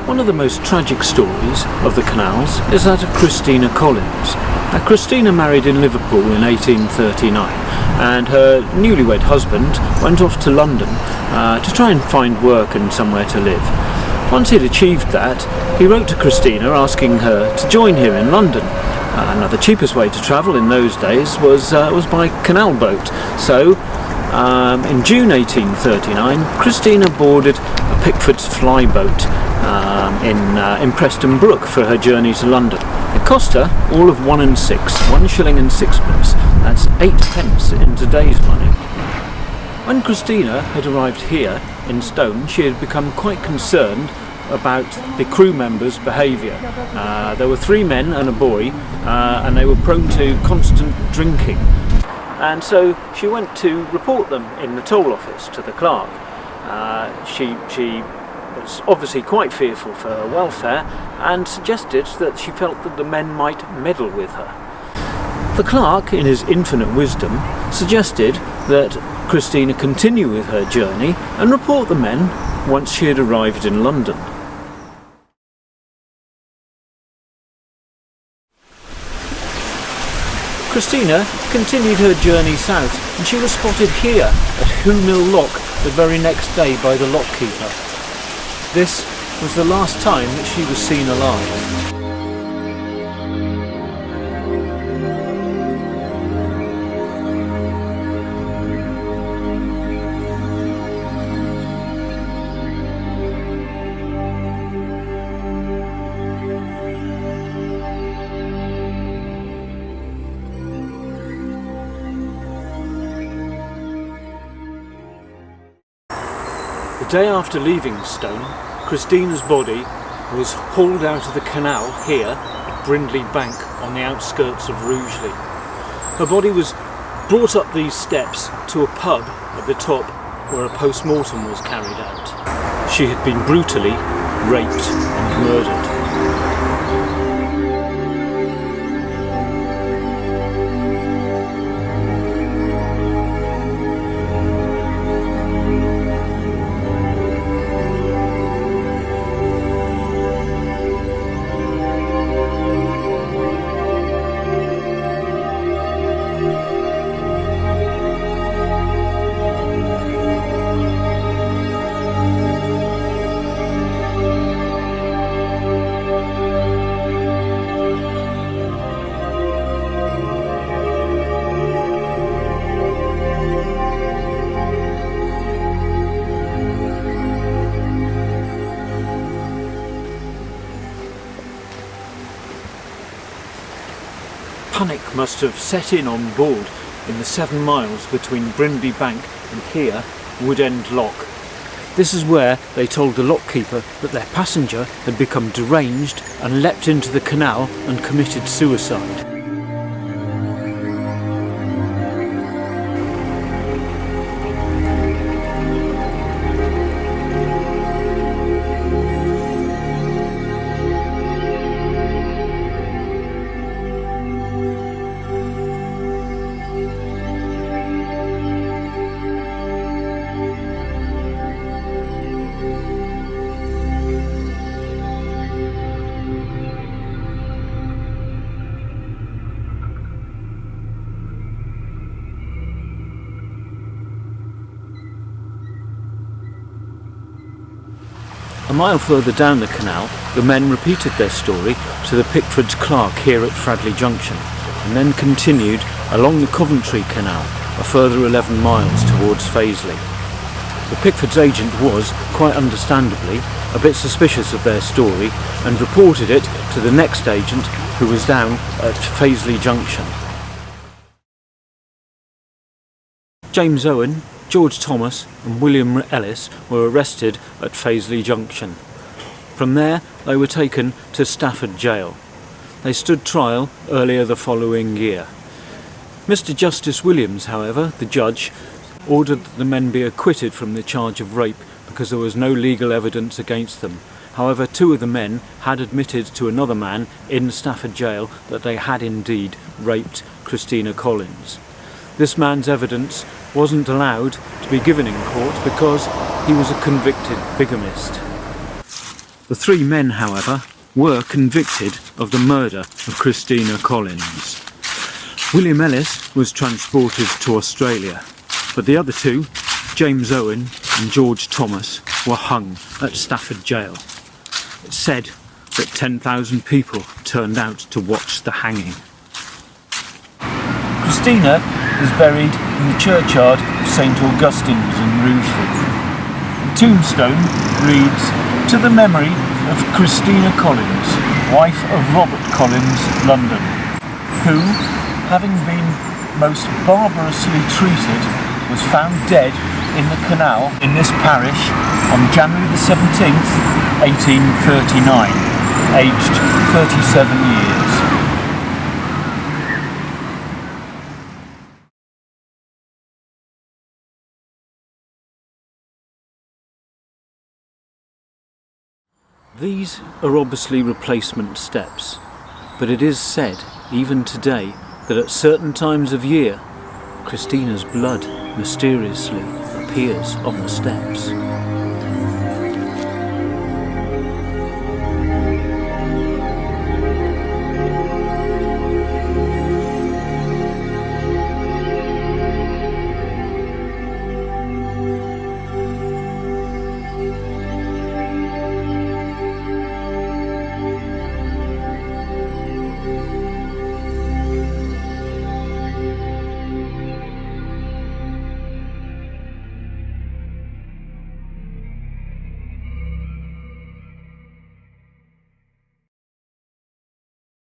One of the most tragic stories of the canals is that of Christina Collins. Now, Christina married in Liverpool in 1839, and her newlywed husband went off to London to try and find work and somewhere to live. Once he'd achieved that, he wrote to Christina asking her to join him in London. Now, the cheapest way to travel in those days was by canal boat. So, in June 1839, Christina boarded a Pickford's flyboat in Preston Brook for her journey to London. It cost her all of 1 shilling and sixpence. That's 8p in today's money. When Christina had arrived here in Stone, she had become quite concerned about the crew members' behaviour. There were 3 men and a boy, and they were prone to constant drinking. And so she went to report them in the toll office to the clerk. She was obviously quite fearful for her welfare and suggested that she felt that the men might meddle with her. The clerk, in his infinite wisdom, suggested that Christina continue with her journey and report the men once she had arrived in London. Christina continued her journey south, and she was spotted here at Whomill Lock the very next day by the lockkeeper. This was the last time that she was seen alive. The day after leaving Stone, Christina's body was hauled out of the canal here at Brindley Bank on the outskirts of Rugeley. Her body was brought up these steps to a pub at the top where a post-mortem was carried out. She had been brutally raped and murdered. Panic must have set in on board in the 7 miles between Brindley Bank and here, Woodend Lock. This is where they told the lockkeeper that their passenger had become deranged and leapt into the canal and committed suicide. A mile further down the canal, the men repeated their story to the Pickford's clerk here at Fradley Junction, and then continued along the Coventry Canal, a further 11 miles towards Faisley. The Pickford's agent was, quite understandably, a bit suspicious of their story and reported it to the next agent, who was down at Faisley Junction. James Owen, George Thomas and William Ellis were arrested at Faisley Junction. From there they were taken to Stafford Jail. They stood trial earlier the following year. Mr. Justice Williams, however, the judge, ordered that the men be acquitted from the charge of rape because there was no legal evidence against them. However, 2 of the men had admitted to another man in Stafford Jail that they had indeed raped Christina Collins. This man's evidence wasn't allowed to be given in court because he was a convicted bigamist. The three men, however, were convicted of the murder of Christina Collins. William Ellis was transported to Australia, but the other two, James Owen and George Thomas, were hung at Stafford Jail. It's said that 10,000 people turned out to watch the hanging. Christina is buried in the churchyard of St Augustine's in Rugeley. The tombstone reads, "To the memory of Christina Collins, wife of Robert Collins, London, who, having been most barbarously treated, was found dead in the canal in this parish on January the 17th, 1839, aged 37 years. These are obviously replacement steps, but it is said, even today, that at certain times of year, Christina's blood mysteriously appears on the steps.